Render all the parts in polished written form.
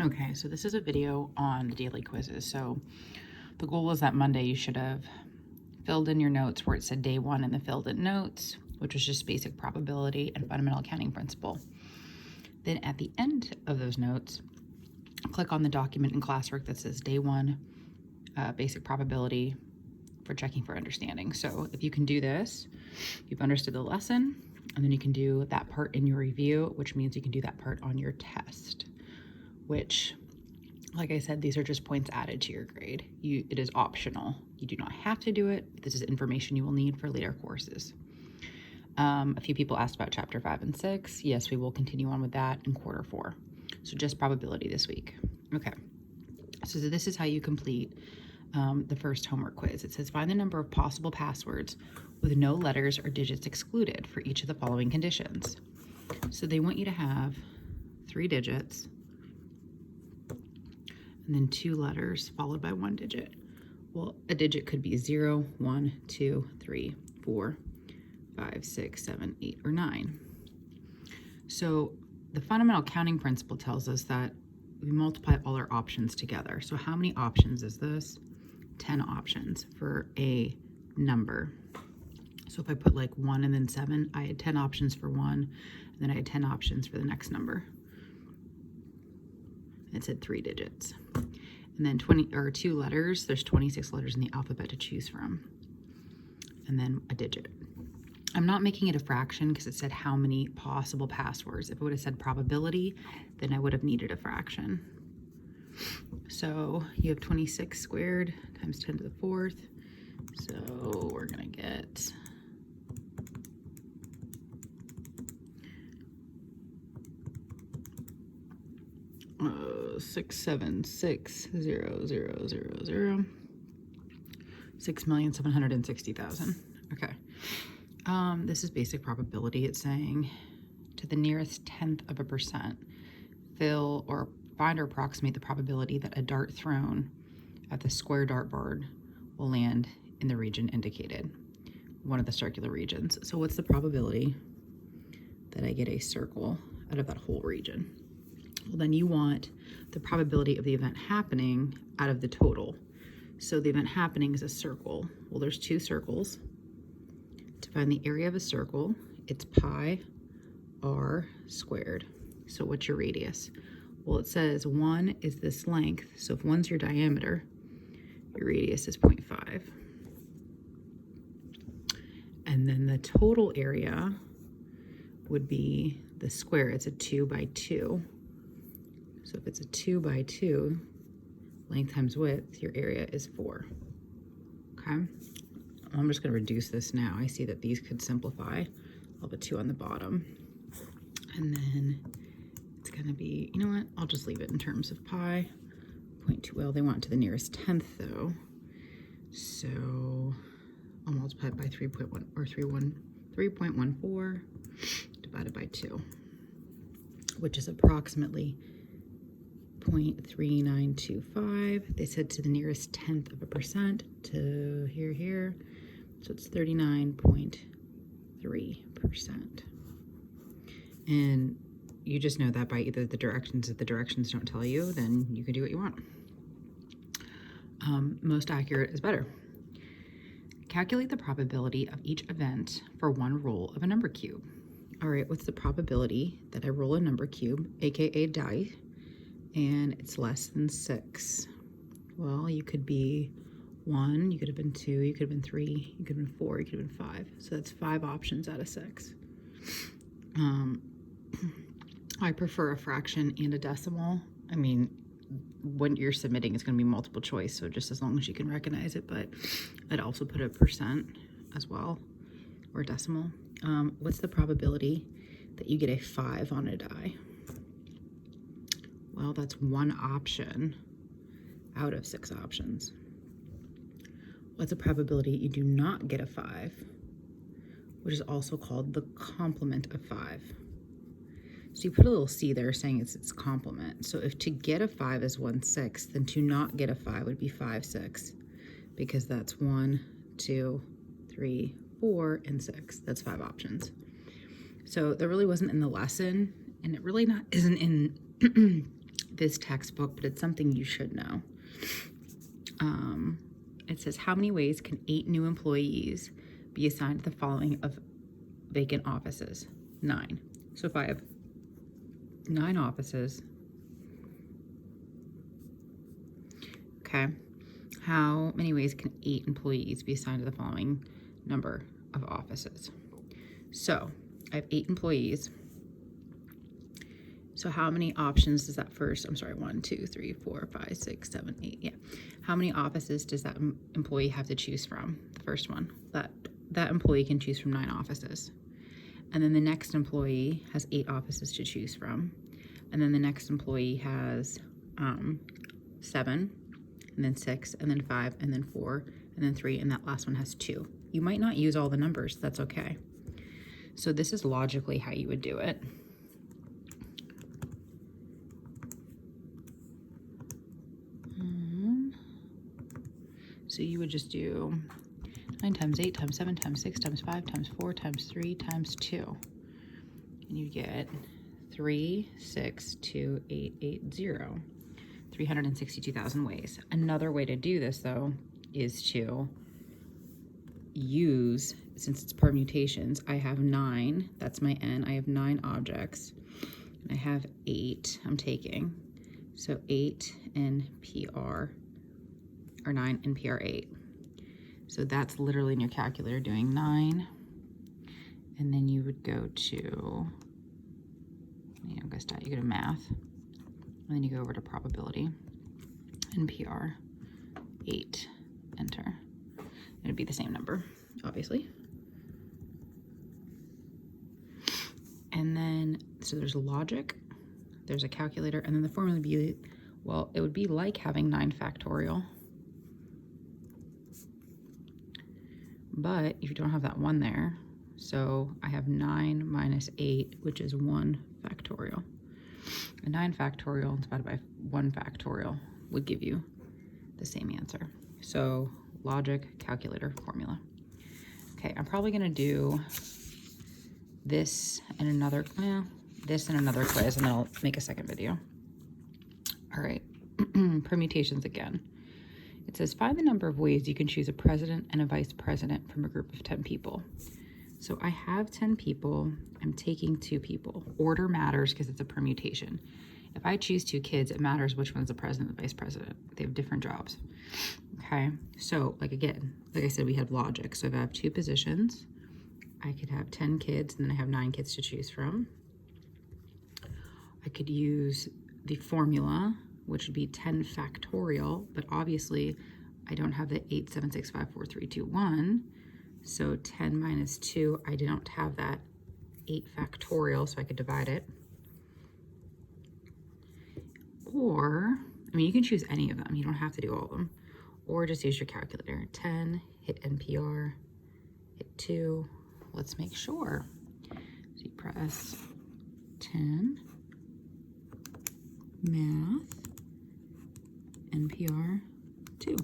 Okay, so this is a video on the daily quizzes. So the goal is that Monday you should have filled in your notes where it said day one in the filled in notes, which was just basic probability and fundamental accounting principle. Then at the end of those notes, click on the document in classwork that says day one, basic probability for checking for understanding. So if you can do this, you've understood the lesson, and then you can do that part in your review, which means you can do that part on your test, which, like I said, these are just points added to your grade. It is optional. You do not have to do it. This is information you will need for later courses. A few people asked about chapter 5 and 6. Yes, we will continue on with that in quarter 4. So just probability this week. Okay, so this is how you complete the first homework quiz. It says find the number of possible passwords with no letters or digits excluded for each of the following conditions. So they want you to have 3 digits and then 2 letters followed by 1 digit. Well, a digit could be 0, 1, 2, 3, 4, 5, 6, 7, 8, or 9. So the fundamental counting principle tells us that we multiply all our options together. So how many options is this? 10 options for a number. So if I put like 1 and then 7, I had 10 options for 1, and then I had 10 options for the next number. It said 3 digits. And then 2 letters, there's 26 letters in the alphabet to choose from. And then a digit. I'm not making it a fraction because it said how many possible passwords. If it would have said probability, then I would have needed a fraction. So you have 26 squared times 10 to the 4th. So we're gonna get 676,000,000. 6,760,000. Okay. This is basic probability. It's saying to the nearest 1/10 of a percent, fill or find or approximate the probability that a dart thrown at the square dartboard will land in the region indicated, one of the circular regions. So what's the probability that I get a circle out of that whole region? Well, then you want the probability of the event happening out of the total. So the event happening is a circle. Well, there's 2 circles. To find the area of a circle, it's pi r squared. So what's your radius? Well, it says 1 is this length. So if 1's your diameter, your radius is 0.5. And then the total area would be the square. It's a 2 by 2. So if it's a 2 by 2, length times width, your area is 4. Okay? I'm just going to reduce this now. I see that these could simplify. I'll put 2 on the bottom. And then it's going to be, you know what? I'll just leave it in terms of pi. 0.2. Well, they want it to the nearest 10th, though. So I'll multiply it by 3.1 or 3.14 divided by 2, which is approximately 0.3925. They said to the nearest 1/10 of a percent to here. So it's 39.3%. And you just know that by either the directions. If the directions don't tell you, then you can do what you want. Most accurate is better. Calculate the probability of each event for one roll of a number cube. All right, what's the probability that I roll a number cube, aka die, and it's less than 6? Well, you could be 1, you could have been 2, you could have been 3, you could have been 4, you could have been 5. So that's 5 options out of 6. I prefer a fraction and a decimal. I mean, when you're submitting, it's going to be multiple choice, so just as long as you can recognize it, but I'd also put a percent as well, or a decimal. What's the probability that you get a 5 on a die? Well, that's 1 option out of 6 options. What's the probability you do not get a 5, which is also called the complement of 5? So you put a little c there saying it's its complement. So if to get a 5 is 1/6, then to not get a 5 would be 5/6, because that's 1, 2, 3, 4, and 6. That's 5 options. So that really wasn't in the lesson, and it really isn't in this textbook, but it's something you should know. It says, how many ways can 8 new employees be assigned to the following of vacant offices? 9. So if I have 9 offices, okay, how many ways can 8 employees be assigned to the following number of offices? So I have 8 employees. So how many options does that first, I'm sorry, 1, 2, 3, 4, 5, 6, 7, 8, yeah. How many offices does that employee have to choose from? The first one, that employee can choose from 9 offices. And then the next employee has 8 offices to choose from. And then the next employee has 7, and then 6, and then 5, and then 4, and then 3, and that last one has 2. You might not use all the numbers, that's okay. So this is logically how you would do it. So you would just do 9 times 8 times 7 times 6 times 5 times 4 times 3 times 2. And you get 3, 6, 2, 8, 8, 0. 362,000 ways. Another way to do this, though, is to use, since it's permutations, I have 9, that's my n, I have 9 objects, and I have 8 I'm taking. So 8 in PR, or 9 in PR8. So that's literally in your calculator doing 9. And then you would go to, you go to math. And then you go over to probability and PR8, enter. It'd be the same number, obviously. And then, so there's logic, there's a calculator, and then the formula would be, well, it would be like having 9 factorial. But if you don't have that 1 there, so I have 9 minus 8, which is 1 factorial. And 9 factorial divided by 1 factorial would give you the same answer. So logic, calculator, formula. Okay, I'm probably gonna do this and another, this and another quiz, and then I'll make a second video. All right, permutations again. It says, find the number of ways you can choose a president and a vice president from a group of 10 people. So I have 10 people, I'm taking 2 people. Order matters because it's a permutation. If I choose 2 kids, it matters which one's the president and the vice president. They have different jobs. Okay, so like I said, we have logic. So if I have 2 positions, I could have 10 kids, and then I have 9 kids to choose from. I could use the formula, which would be 10 factorial, but obviously I don't have the 8, 7, 6, 5, 4, 3, 2, 1. So 10 minus 2, I don't have that 8 factorial, so I could divide it. Or, I mean, you can choose any of them. You don't have to do all of them. Or just use your calculator. 10, hit NPR, hit 2. Let's make sure. So you press 10, math, NPR 2.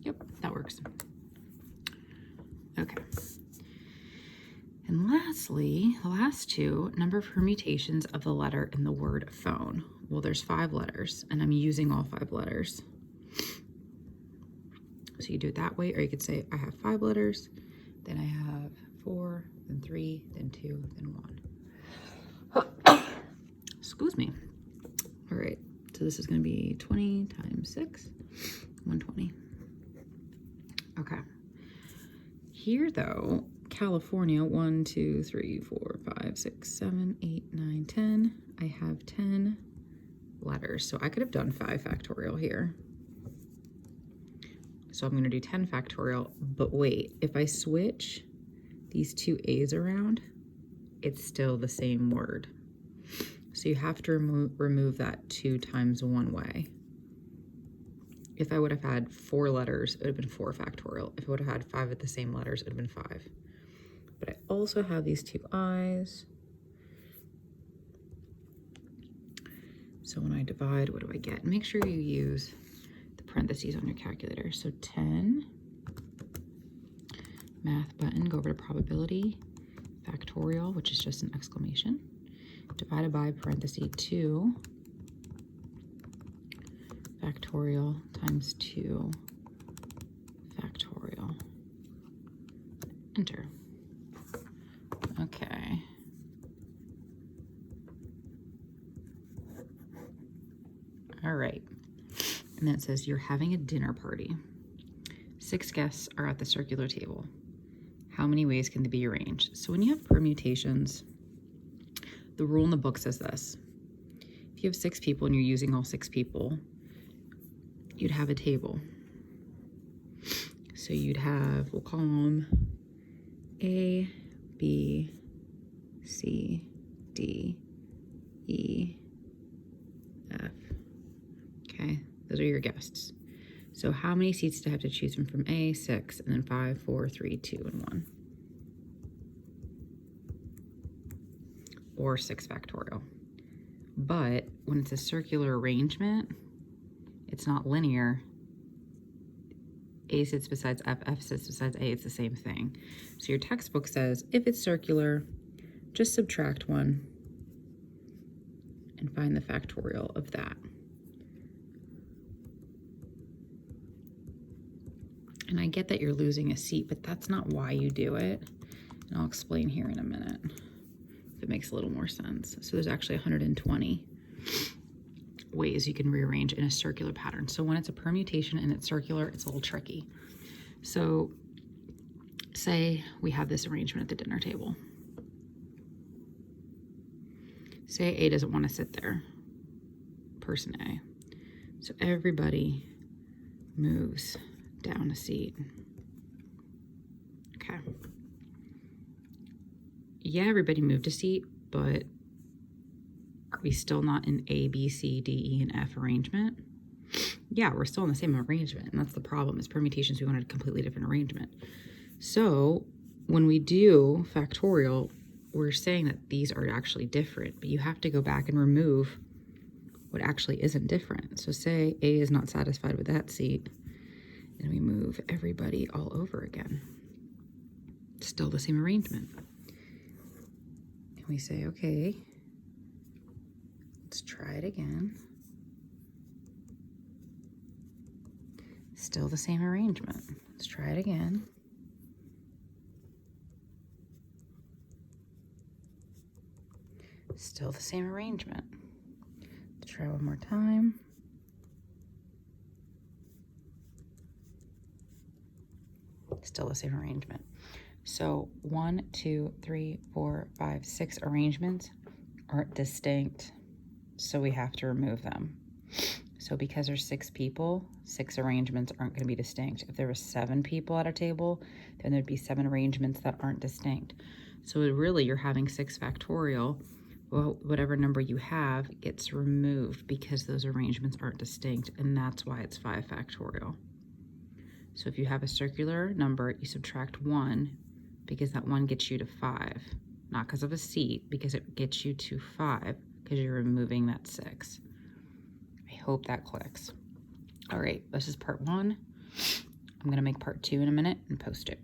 Yep, that works. Okay. And lastly, the last 2, number of permutations of the letter in the word phone. Well, there's 5 letters, and I'm using all 5 letters. So you do it that way, or you could say I have 5 letters, then I have 4, then 3, then 2, then 1. Excuse me. All right, so this is going to be 20 times 6, 120. Okay. Here, though, California, 1, 2, 3, 4, 5, 6, 7, 8, 9, 10. I have 10 letters, so I could have done 5 factorial here. So I'm going to do 10 factorial, but wait, if I switch these 2 A's around, it's still the same word. So you have to remove that 2 times 1 way. If I would have had 4 letters, it would have been 4 factorial. If I would have had 5 of the same letters, it would have been 5. But I also have these 2 I's. So when I divide, what do I get? Make sure you use the parentheses on your calculator. So 10, math button, go over to probability, factorial, which is just an exclamation, divided by parenthesis 2, factorial times 2 factorial. Enter. Okay. All right. And then it says you're having a dinner party. 6 guests are at the circular table. How many ways can they be arranged? So when you have permutations, the rule in the book says this. If you have 6 people and you're using all 6 people, you'd have a table. So you'd have, we'll call them A, B, C, D, E, F. Okay, those are your guests. So how many seats do I have to choose from A? 6, and then 5, 4, 3, 2, and 1. Or 6 factorial. But when it's a circular arrangement, it's not linear. A sits besides F, F sits besides A, it's the same thing. So your textbook says, if it's circular, just subtract 1 and find the factorial of that. And I get that you're losing a seat, but that's not why you do it. And I'll explain here in a minute if it makes a little more sense. So there's actually 120 ways you can rearrange in a circular pattern. So when it's a permutation and it's circular, it's a little tricky. So say we have this arrangement at the dinner table. Say A doesn't want to sit there, person A. So everybody moves down a seat. Okay. Yeah, everybody moved a seat, but are we still not in A, B, C, D, E, and F arrangement? Yeah, we're still in the same arrangement, and that's the problem. Is permutations, we wanted a completely different arrangement. So when we do factorial, we're saying that these are actually different, but you have to go back and remove what actually isn't different. So say A is not satisfied with that seat, and we move everybody all over again. Still the same arrangement. And we say, okay, let's try it again. Still the same arrangement. Let's try it again. Still the same arrangement. Let's try one more time. Still the same arrangement. So 1, 2, 3, 4, 5, 6 arrangements aren't distinct, so we have to remove them. So because there's 6 people, 6 arrangements aren't going to be distinct. If there were 7 people at a table, then there'd be 7 arrangements that aren't distinct. So really, you're having 6 factorial. Well, whatever number you have gets removed because those arrangements aren't distinct, and that's why it's 5 factorial. So if you have a circular number, you subtract 1 because that 1 gets you to 5. Not because of a seat, because it gets you to 5 because you're removing that 6. I hope that clicks. All right, this is part 1. I'm going to make part 2 in a minute and post it.